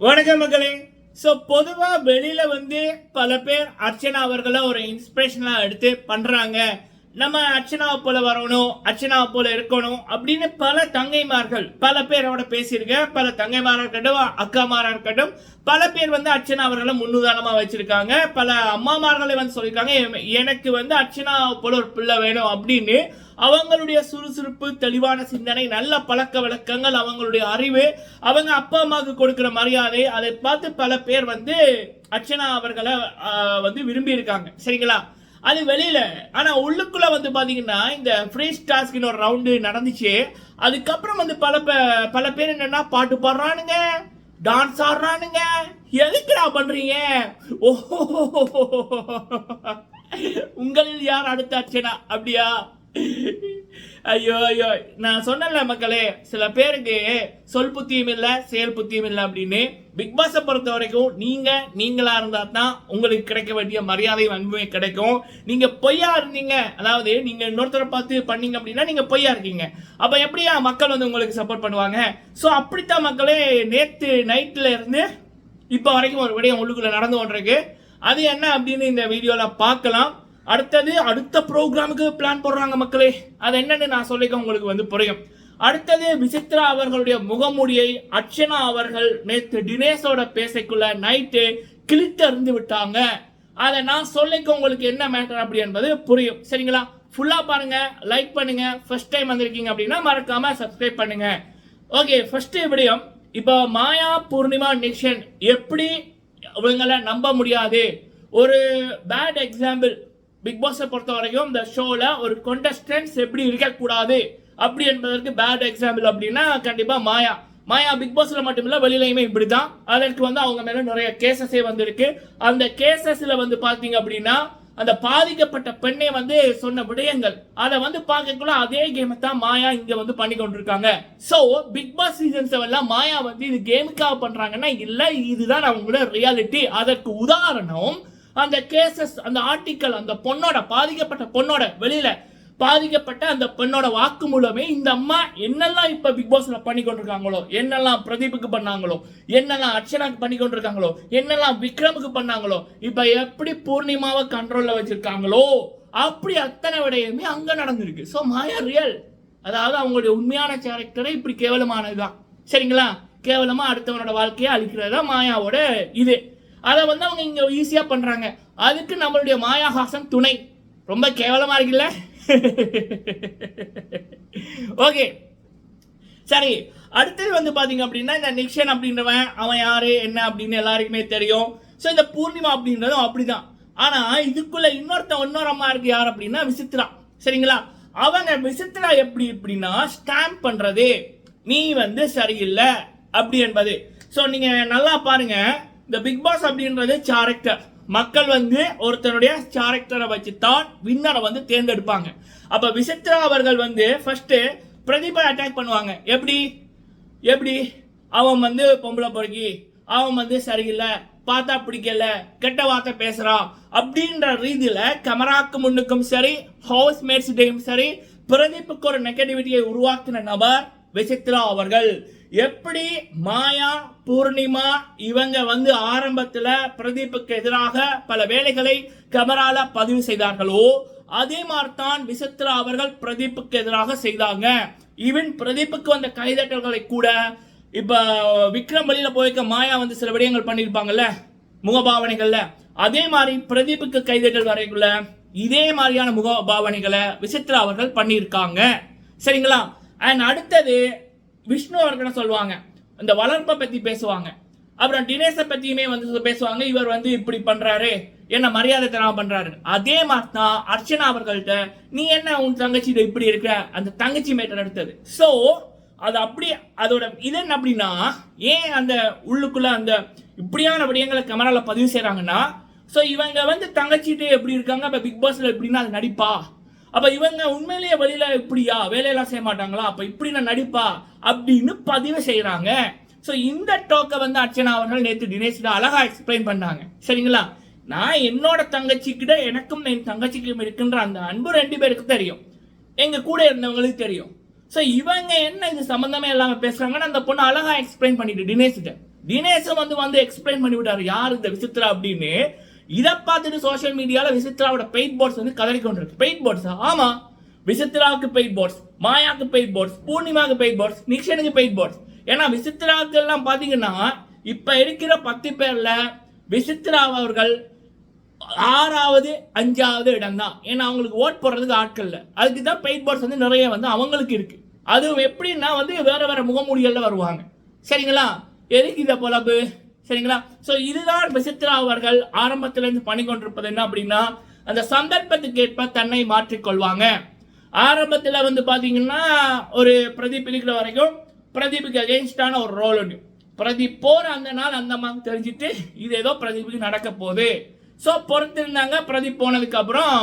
வணக்கம் மக்களே. ஸோ பொதுவாக வெளியில் பல பேர் அர்ச்சனா அவர்களை ஒரு இன்ஸ்பிரேஷனாக எடுத்து பண்ணுறாங்க. நம்ம அர்ச்சனாவை போல வரணும், அர்ச்சனாவை போல இருக்கணும் அப்படின்னு பல தங்கைமார்கள் பல பேரோட பேசியிருக்கேன். பல தங்கைமாராக இருக்கட்டும், அக்காமாராக இருக்கட்டும், பல பேர் அர்ச்சனா அவர்களை முன்னுதாரணமாக வச்சிருக்காங்க. பல அம்மாமார்களை சொல்லியிருக்காங்க, எனக்கு அர்ச்சனா போல ஒரு பிள்ளை வேணும் அப்படின்னு. அவங்களுடைய சுறுசுறுப்பு, தெளிவான சிந்தனை, நல்ல பழக்க வழக்கங்கள், அவங்களுடைய அறிவு, அவங்க அப்பா அம்மாவுக்கு கொடுக்கிற மரியாதை, அதை பார்த்து பல பேர் அர்ச்சனா அவர்களை விரும்பி இருக்காங்க. சரிங்களா? அது வெளியில. ஆனா உள்ளுக்குள்ள பாத்தீங்கன்னா இந்த ஃப்ரீ டாஸ்க்னு ஒரு ரவுண்டு நடந்துச்சு. அதுக்கப்புறம் பல பேர் என்னன்னா பாட்டு பாடுறானுங்க, டான்ஸ் ஆடுறானுங்க. எதுக்குடா பண்றீங்க? ஓஹோ, உங்களில் யார் அடுத்த அர்ச்சனா? அப்படியா? ஐயோ ஐயோ, நான் சொன்னல மக்களே, சில பேருக்கு சொல் புத்தியும் இல்லை, செயல் புத்தியும் இல்லை அப்படின்னு. பிக் பாஸை பொறுத்த வரைக்கும் நீங்களா இருந்தா தான் உங்களுக்கு கிடைக்க வேண்டிய மரியாதை அன்புமே கிடைக்கும். நீங்க பொய்யா இருந்தீங்க, அதாவது நீங்க இன்னொருத்தரை பார்த்து பண்ணீங்க அப்படின்னா நீங்க பொய்யா இருக்கீங்க. அப்ப எப்படியா மக்கள் உங்களுக்கு சப்போர்ட் பண்ணுவாங்க? ஸோ அப்படித்தான் மக்களே, நேற்று நைட்ல இருந்து இப்போ வரைக்கும் ஒரு விடயம் உள்ளுக்குள்ள நடந்து கொண்டிருக்கு. அது என்ன அப்படின்னு இந்த வீடியோல பார்க்கலாம். அடுத்த ப்ரோக்ராமுக்கு பிளான் போடுறாங்க மக்களே. அது என்னன்னு நான் சொல்லிக்க உங்களுக்கு புரியும். அடுத்தது விசித்ரா அவர்களுடைய முகமூடியை அர்ச்சனா அவர்கள் நேற்று தினேஷோட பேசைக்குள்ள நைட்டு கிழித்தறிந்து விட்டாங்க. அதை நான் சொல்லிக்க உங்களுக்கு என்ன மேட்டர் அப்படி என்பது புரியும். சரிங்களா? ஃபுல்லா பாருங்க, லைக் பண்ணுங்க. ஃபர்ஸ்ட் டைம் வந்திருக்கீங்க அப்படின்னா மறக்காம சப்ஸ்கிரைப் பண்ணுங்க. ஓகே, ஃபர்ஸ்ட் விடயம். இப்போ மாயா, பூர்ணிமா, நிக்ஷன் எப்படி இவங்களை நம்ப முடியாது? ஒரு பேட் எக்ஸாம்பிள். பிக் பாஸை பொறுத்த வரைக்கும் இந்த ஷோல ஒரு contestants எப்படி இருக்கக்கூடாது அப்படி என்பதற்கு பேட் எக்ஸாம்பிள் அப்படின்னா கண்டிப்பா மாயா பிக் பாஸ்ல மட்டுமில்ல வெளியிலையுமே இப்படிதான். அதற்கு அவங்க மேல நிறைய கேசஸே வந்திருக்கு. அந்த கேசஸ்ல பாத்தீங்க அப்படின்னா அந்த பாதிக்கப்பட்ட பெண்ணை சொன்ன விடயங்கள் அதை பார்க்கக்குள்ள அதே கேம் தான் மாயா இங்க பண்ணி கொண்டிருக்காங்க. சோ பிக் பாஸ் சீசன் 7 மாயா இது கேமுக்காக பண்றாங்கன்னா இல்ல, இதுதான் அவங்களோட ரியாலிட்டி. அதற்கு உதாரணம் அந்த கேசஸ், அந்த ஆர்டிக்கல், அந்த பொண்ணோட பாதிக்கப்பட்ட பொண்ணோட வெளியில பாதிக்கப்பட்ட அந்த பெண்ணோட வாக்கு மூலமே இந்த அம்மா என்னெல்லாம் இப்ப பிக் பாஸ்ல பண்ணி கொண்டிருக்காங்களோ, என்னெல்லாம் பிரதீப்புக்கு பண்ணாங்களோ, என்னெல்லாம் அர்ச்சனாக்கு பண்ணி கொண்டிருக்காங்களோ, என்னெல்லாம் விக்ரமுக்கு பண்ணாங்களோ, இப்ப எப்படி பூர்ணிமாவை கண்ட்ரோல்ல வச்சிருக்காங்களோ அப்படி அத்தனை விடயமே அங்க நடந்திருக்கு. சோ மாயா ரியல். அதாவது அவங்களுடைய உண்மையான கேரக்டரை இப்படி கேவலமானதுதான். சரிங்களா? கேவலமா அடுத்தவனோட வாழ்க்கையை அழிக்கிறதா மாயாவோட இது. அதை அவங்க இங்க ஈஸியா பண்றாங்க. அதுக்கு நம்மளுடைய மாயாஹாசன் துணை. ரொம்ப கேவலமா இருக்குல்ல? ஓகே, சரி. அடுத்தது பாத்தீங்க அப்படின்னா இந்த நிக்ஷன் அப்படின்றவன் அவன் யாரு என்ன அப்படின்னு எல்லாருக்குமே தெரியும். ஸோ இந்த பூர்ணிமா அப்படின்றதும் அப்படிதான். ஆனா இதுக்குள்ள இன்னொரு அம்மா இருக்கு. யார் அப்படின்னா விசித்ரா. சரிங்களா? அவங்க விசித்ரா எப்படி இப்படின்னா ஸ்டாம்ப் பண்றது, நீ சரியில்லை அப்படி என்பது. ஸோ நீங்க நல்லா பாருங்க, இந்த பிக் பாஸ் அப்படின்றது கேரக்டர். மக்கள் ஒருத்தருடைய கேரக்டரை வச்சு தான் வின்னரை தேர்ந்தெடுப்பாங்க. அப்ப விசித்ரா அவர்கள் ஃபர்ஸ்ட் பிரதீபை அட்டாக் பண்ணுவாங்க. எப்படி அவன் பொம்பளை பொறுக்கி, அவன் சரியில்லை, பார்த்தா பிடிக்கல, கெட்ட வார்த்தை பேசுறான் அப்படின்ற ரீதியில கமராக்கு முன்னுக்கும் சரி, ஹவுஸ் மேட்ஸ்டையும் சரி, பிரதீப்புக்கு ஒரு நெகட்டிவிட்டியை உருவாக்கின நபர் விசித்ரா அவர்கள். எப்படி மாயா, பூர்ணிமா இவங்க ஆரம்பத்துல பிரதீப்புக்கு எதிராக பல வேலைகளை கமரால பதிவு செய்தார்களோ, அதே மாதிரி தான் விசித்ரா அவர்கள் பிரதீப்புக்கு எதிராக செய்தாங்க. ஈவன் பிரதீப்புக்கு வந்த கைதட்டல்களை கூட இப்ப விக்ரம் வழியில போய்க்க மாயா சில விடயங்கள் பண்ணிருப்பாங்கல்ல முகபாவனைகள்ல, அதே மாதிரி பிரதீப்புக்கு கைதட்டல் வரைக்குள்ள இதே மாதிரியான முகபாவனைகளை விசித்ரா அவர்கள் பண்ணியிருக்காங்க. சரிங்களா? அண்ட் அடுத்தது விஷ்ணு அவர்களை சொல்லுவாங்க, இந்த வளர்ப்பை பத்தி பேசுவாங்க. அப்புறம் தினேஷை பத்தியுமே பேசுவாங்க. இவர் இப்படி பண்றாரு, என்ன மரியாதை தராம பண்றாரு. அதே மாதிரி தான் அர்ச்சனா அவர்கள்ட்ட நீ என்ன உன் தங்கச்சி இப்படி இருக்க, அந்த தங்கச்சி மேட்டர் எடுத்தது. ஸோ அது அப்படி அதோட இது என்ன அப்படின்னா, ஏன் அந்த உள்ளுக்குள்ள அந்த இப்படியான விடயங்களை கமரால பதிவு செய்யறாங்கன்னா, ஸோ இவங்க தங்கச்சிட்டு எப்படி இருக்காங்க, அப்ப பிக் பாஸ்ல எப்படின்னா அது நடிப்பா, அப்ப இவங்க உண்மையிலேயே வெளியில இப்படியா வேலையெல்லாம் செய்ய மாட்டாங்களா, அப்ப இப்படி நான் நடிப்பா அப்படின்னு பதிவு செய்யறாங்க. ஸோ இந்த டோக்கை அர்ச்சனா அவர்கள் நேற்று தினேஷ் அழகா எக்ஸ்பிளைன் பண்ணாங்க. சரிங்களா? நான் என்னோட தங்கச்சிக்கிட்ட எனக்கும் என் தங்கச்சிக்கும் இருக்கின்ற அந்த அன்பு 2 பேருக்கு தெரியும், எங்க கூட இருந்தவங்களுக்கு தெரியும். ஸோ இவங்க என்ன இது சம்பந்தமே இல்லாம பேசுறாங்கன்னு அந்த பொண்ணு அழகா எக்ஸ்பிளைன் பண்ணிட்டு தினேஷ்கிட்ட தினேஷும் வந்து எக்ஸ்பிளைன் பண்ணி விட்டாரு யார் இந்த விசித்ரா அப்படின்னு. இதை பார்த்துட்டு சோஷியல் மீடியால விசித்ராவோட பெயிட் போர்ட்ஸ் வந்து கதறி கொண்டிருக்கு. பெயிட் போர்ட்ஸா? ஆமா, விசித்ராவுக்கு பெயிட் போர்ட்ஸ், மாயாவுக்கு பெயிட் போர்ட்ஸ், பூர்ணிமாவுக்கு பெயிட் போர்ட்ஸ், நிக்ஷனுக்கு பெயிட் போர்ட்ஸ். ஏன்னா விசித்ராவுக்கு எல்லாம் பாத்தீங்கன்னா இப்ப இருக்கிற 10 பேர்ல விசித்ரா அவர்கள் 6வது 5வது இடம் தான். ஏன்னா அவங்களுக்கு ஓட் போடுறதுக்கு ஆட்கள் இல்லை. அதுக்கு தான் பெயிட் போர்ட்ஸ் வந்து நிறைய வந்து அவங்களுக்கு இருக்கு. அதுவும் எப்படின்னா வந்து வேற வேற முகமூடிகள்ல வருவாங்க. சரிங்களா? எதுக்கு இதை பொலப்பு? சரிங்களா? ஸோ இதுதான் விசித்ரா அவர்கள் ஆரம்பத்திலிருந்து பண்ணி கொண்டிருப்பது என்ன அப்படின்னா, அந்த சந்தர்ப்பத்துக்கு ஏற்ப தன்னை மாற்றிக்கொள்வாங்க. ஆரம்பத்தில் வந்து பார்த்தீங்கன்னா ஒரு பிரதீப் இருக்கிற வரைக்கும் பிரதீப்புக்கு அகெயின்ஸ்டான ஒரு ரோல் உண்டு. பிரதீப் போற அந்த நாள் அந்த மாதிரி தெரிஞ்சுட்டு இது ஏதோ பிரதீப்புக்கு நடக்க போகுது. ஸோ பொறுத்திருந்தாங்க. பிரதீப் போனதுக்கு அப்புறம்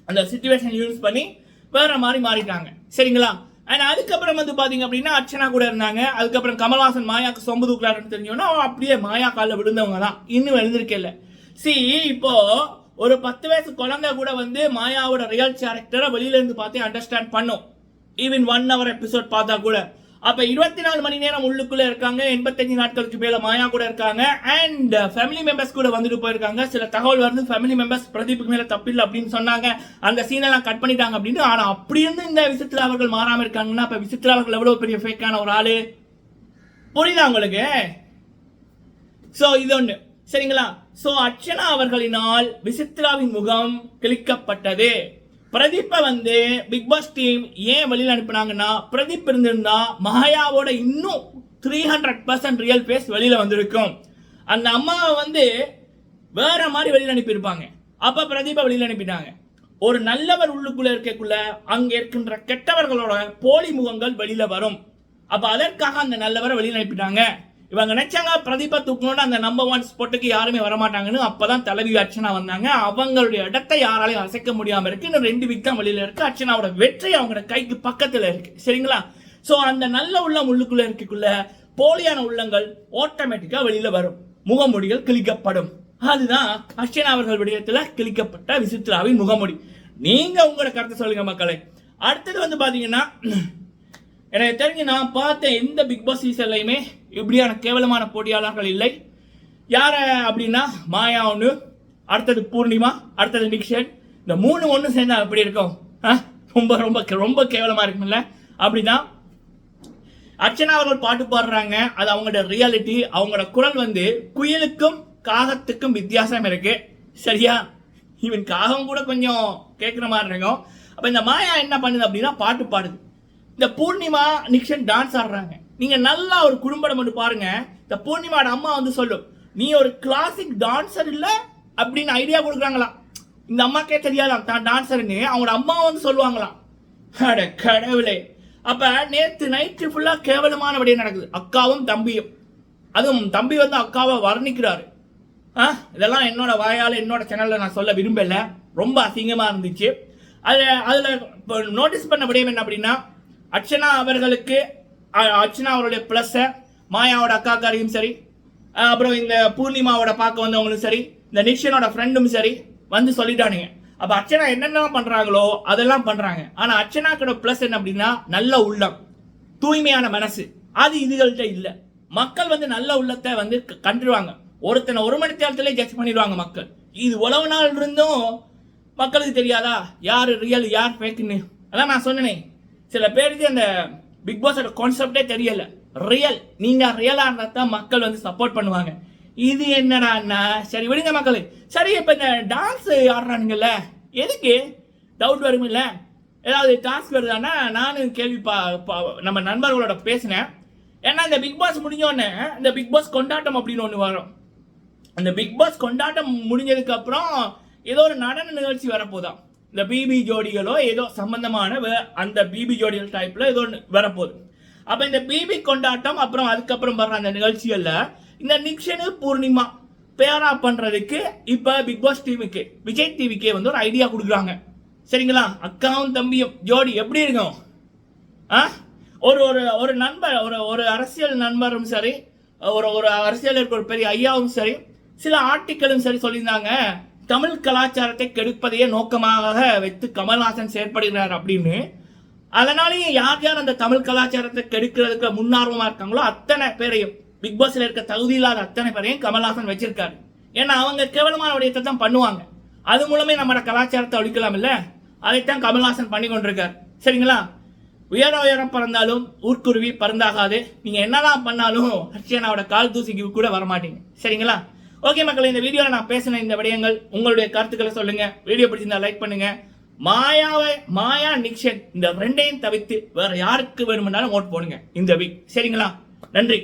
அந்த சிச்சுவேஷன் யூஸ் பண்ணி வேற மாதிரி மாறிட்டாங்க. சரிங்களா? அண்ட் அதுக்கப்புறம் வந்து பாத்தீங்க அப்படின்னா அர்ச்சனா கூட இருந்தாங்க. அதுக்கப்புறம் கமல்ஹாசன் மாயாக்கு சொம்பு தூக்கலாருன்னு தெரிஞ்சோன்னா அப்படியே மாயா காலில் விழுந்தவங்க தான். இன்னும் எழுந்திருக்கல. இப்போ ஒரு 10 வயசு குழந்தை கூட வந்து மாயாவோட ரியல் கேரக்டரை வெளியில இருந்து பார்த்து அண்டர்ஸ்டாண்ட் பண்ணும். ஈவன் 1 hour எபிசோட் பார்த்தா கூட. அப்ப 24 மணி நேரம் உள்ளுக்குள்ள இருக்காங்க. 85 நாட்களுக்கு மேல மாயா கூட இருக்காங்க. அண்ட் ஃபேமிலி மெம்பர்ஸ் கூட வந்துட்டு போயிருக்காங்க. சில தகவல் வந்து ஃபேமிலி மெம்பர்ஸ் பிரதீப்புக்கு மேல தப்பில்லை அப்படின்னு சொன்னாங்க. அந்த சீனெல்லாம் கட் பண்ணிட்டாங்க அப்படின்னு. ஆனா அப்படி இருந்து இந்த விசித்ரா அவர்கள் மாறாம இருக்காங்கன்னா அப்ப விசித்ரா அவர்கள் எவ்வளவு பெரிய ஃபேக்கான ஒரு ஆளு. புரியுதா உங்களுக்கு? சோ இது ஒண்ணு. சரிங்களா? சோ அர்ச்சனா அவர்களினால் விசித்ராவின் முகம் கிழிக்கப்பட்டது. பிரதீப்பை வந்து பிக் பாஸ் டீம் ஏன் வெளியில் அனுப்பினாங்கன்னா, பிரதீப் இருந்திருந்தா மாயாவோட இன்னும் 300% ரியல் பேஸ் வெளியில வந்திருக்கும். அந்த அம்மாவை வந்து வேற மாதிரி வெளியில் அனுப்பியிருப்பாங்க. அப்ப பிரதீப்பை வெளியில் அனுப்பிட்டாங்க. ஒரு நல்லவர் உள்ளுக்குள்ள இருக்கக்குள்ள அங்க இருக்கின்ற கெட்டவர்களோட போலி முகங்கள் வெளியில வரும். அப்ப அதற்காக அந்த நல்லவரை வெளியில் அனுப்பிட்டாங்க. இவங்க நினைச்சாங்க பிரதீபா தூக்கணும்னு அந்த நம்பர் 1 ஸ்பாட்டுக்கு யாருமே வரமாட்டாங்கன்னு. அப்பதான் தலைவி அர்ச்சனா வந்தாங்க. அவங்களுடைய இடத்தை யாராலையும் அசைக்க முடியாம இருக்கு. இன்னும் 2 வீக் தான் வெளியில இருக்கு. அர்ச்சனாவோட வெற்றி அவங்களோட கைக்கு பக்கத்துல இருக்கு. சரிங்களா? சோ அந்த நல்ல உள்ளம் உள்ளுக்குள்ள இருக்கக்குள்ள போலியான உள்ளங்கள் ஆட்டோமேட்டிக்கா வெளியில வரும். முகமூடிகள் கிழிக்கப்படும். அதுதான் அர்ச்சனா அவர்கள் விடயத்துல கிழிக்கப்பட்ட விசித்ராவின் முகமூடி. நீங்க உங்களோட கருத்தை சொல்லுங்க மக்களே. அடுத்தது வந்து பாத்தீங்கன்னா, எனக்கு தெரிஞ்சு நான் பார்த்த எந்த பிக் பாஸ் சீசன்லையுமே இப்படியான கேவலமான போட்டியாளர்கள் இல்லை. யார அப்படின்னா மாயா ஒன்று, அடுத்தது பூர்ணிமா, அடுத்தது நிக்ஷன். இந்த 3 ஒன்று சேர்ந்தா எப்படி இருக்கும்? ரொம்ப ரொம்ப ரொம்ப கேவலமா இருக்கும்ல. அப்படிதான் அர்ச்சனா அவர்கள் பாட்டு பாடுறாங்க. அது அவங்களோட ரியாலிட்டி. அவங்களோட குரல் வந்து குயிலுக்கும் காகத்துக்கும் வித்தியாசம் இருக்கு. சரியா? ஈவன் காகம் கூட கொஞ்சம் கேட்குற மாதிரி இருக்கும். அப்ப இந்த மாயா என்ன பண்ணுது அப்படின்னா பாட்டு பாடுது. இந்த பூர்ணிமா நிக்ஷன் டான்ஸ் ஆடுறாங்க. நீங்க நல்லா ஒரு குடும்பம் மட்டும் பாருங்க. இந்த பூர்ணிமாவோட அம்மா வந்து சொல்லும், நீ ஒரு கிளாசிக் டான்சர் இல்ல அப்படின்னு ஐடியா கொடுக்குறாங்களாம். இந்த அம்மாக்கே தெரியாதான் தான் டான்சர்னு. அவங்களோட அம்மா வந்து சொல்லுவாங்களாம். அட கடவுளே. அப்ப நேத்து நைட்டு ஃபுல்லா கேவலமான விடை நடக்குது. அக்காவும் தம்பியும். அதுவும் தம்பி வந்து அக்காவை வர்ணிக்கிறாரு. இதெல்லாம் என்னோட வாயால என்னோட சேனல்ல நான் சொல்ல விரும்பல. ரொம்ப அசிங்கமா இருந்துச்சு. அதுல நோட்டீஸ் பண்ண விடயம் என்ன அப்படின்னா, அர்ச்சனா அவர்களுக்கு அர்ச்சனா அவருடைய பிளஸ் மாயாவோட அக்காக்காரியும் சரி, அப்புறம் இந்த பூர்ணிமாவோட பார்க்க வந்தவங்களும் சரி, இந்த நிக்ஷனோட ஃப்ரெண்டும் சரி வந்து சொல்லிட்டானுங்க. அப்ப அர்ச்சனா என்னென்ன பண்றாங்களோ அதெல்லாம் பண்றாங்க. ஆனா அர்ச்சனாக்கோட பிளஸ் என்ன அப்படின்னா நல்ல உள்ளம், தூய்மையான மனசு. அது இதுகள்கிட்ட இல்ல. மக்கள் வந்து நல்ல உள்ளத்தை வந்து கண்டுருவாங்க. ஒருத்தனை 1 மணி நேரத்திலே ஜட்ஜ் பண்ணிடுவாங்க மக்கள். இது உழவு நாள் இருந்தும் மக்களுக்கு தெரியாதா யார் ரியல் யார் ஃபேக்குன்னு? அதான் நான் சொன்னேனே, சில பேருக்கு அந்த பிக் பாஸோட கான்செப்டே தெரியல. ரியல், நீங்க ரியலா இருந்தா மக்கள் வந்து சப்போர்ட் பண்ணுவாங்க. இது என்னடா? சரி விடுங்க மக்களே. சரி, இப்ப இந்த டான்ஸ் ஆடுறானுங்கல்ல, எதுக்கு டவுட் வரும் இல்ல? ஏதாவது டாஸ்க் வருதானா? நானும் கேள்வி நம்ம நண்பர்களோட பேசினேன். ஏன்னா இந்த பிக் பாஸ் முடிஞ்சோடனே இந்த பிக் பாஸ் கொண்டாட்டம் அப்படின்னு ஒன்று வரும். அந்த பிக் பாஸ் கொண்டாட்டம் முடிஞ்சதுக்கு அப்புறம் ஏதோ ஒரு நடன நிகழ்ச்சி வரப்போதான். இந்த பிபி ஜோடிகளோ ஏதோ சம்பந்தமான அந்த பிபி ஜோடிகள் டைப்ல ஏதோ வரப்போகுது. அப்ப இந்த பிபி கொண்டாட்டம் அப்புறம் அதுக்கப்புறம் வர்ற அந்த நிகழ்ச்சிகள்ல இந்த நிக்ஷனு பூர்ணிமா பேரா பண்றதுக்கு இப்ப பிக் பாஸ் டிவிக்கு, விஜய் டிவிக்கே வந்து ஒரு ஐடியா கொடுக்குறாங்க. சரிங்களா? அக்காவும் தம்பியும் ஜோடி எப்படி இருக்கும்? ஒரு ஒரு ஒரு நண்பர், ஒரு அரசியல் நண்பரும் சரி, ஒரு அரசியல் இருக்க ஒரு பெரிய ஐயாவும் சரி, சில ஆர்டிக்கலும் சரி சொல்லியிருந்தாங்க, தமிழ் கலாச்சாரத்தை கெடுப்பதையே நோக்கமாக வைத்து கமல்ஹாசன் செயற்படுகிறார் அப்படின்னு. அதனாலேயே யார் யார் அந்த தமிழ் கலாச்சாரத்தை கெடுக்கிறதுக்கு முன்னார்வமா இருக்காங்களோ அத்தனை பேரையும் பிக் பாஸ்ல இருக்க தகுதி இல்லாத அத்தனை பேரையும் கமல்ஹாசன் வச்சிருக்காரு. ஏன்னா அவங்க கேவலமான விடயத்தை தான் பண்ணுவாங்க. அது மூலமே நம்ம கலாச்சாரத்தை அழிக்கலாம் இல்ல, அதைத்தான் கமல்ஹாசன் பண்ணி கொண்டிருக்காரு. சரிங்களா? உயரம் பறந்தாலும் ஊர்க்குருவி பறந்தாகாது. நீங்க என்னதான் பண்ணாலும் அர்ச்சனாவோட கால் தூசிக்கு கூட வரமாட்டீங்க. சரிங்களா? ஓகே மக்களே, இந்த வீடியோவில் நான் பேசின இந்த விடயங்கள் உங்களுடைய கருத்துக்களை சொல்லுங்க. வீடியோ பிடிச்சிருந்தா லைக் பண்ணுங்க. மாயா நிக்ஷன் இந்த ரெண்டையும் தவிர்த்து வேற யாருக்கு வேணும்னாலும் ஓட் போடுங்க இந்த வீக். சரிங்களா? நன்றி.